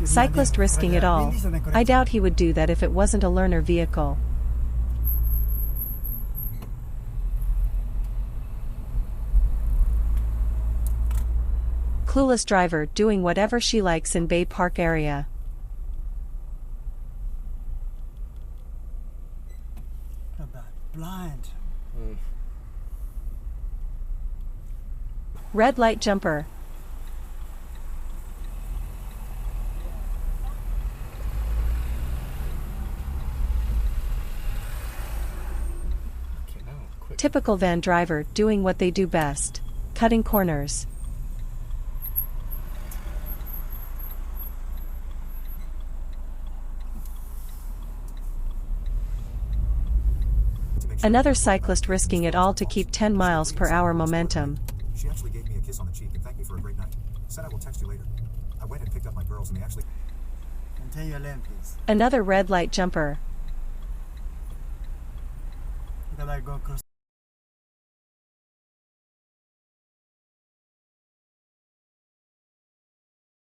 Cyclist risking it all. I doubt he would do that if it wasn't a learner vehicle. Clueless driver doing whatever she likes in Bay Park area. Blind. Red light jumper. Okay, now, quick. Typical van driver doing what they do best. Cutting corners. Another cyclist risking it all to keep 10 miles per hour momentum. She actually gave me a kiss on the cheek and thanked me for a great night. Said I will text you later. I went and picked up my girls and they actually... Maintain your lane, please. Another red light jumper. You gotta go across.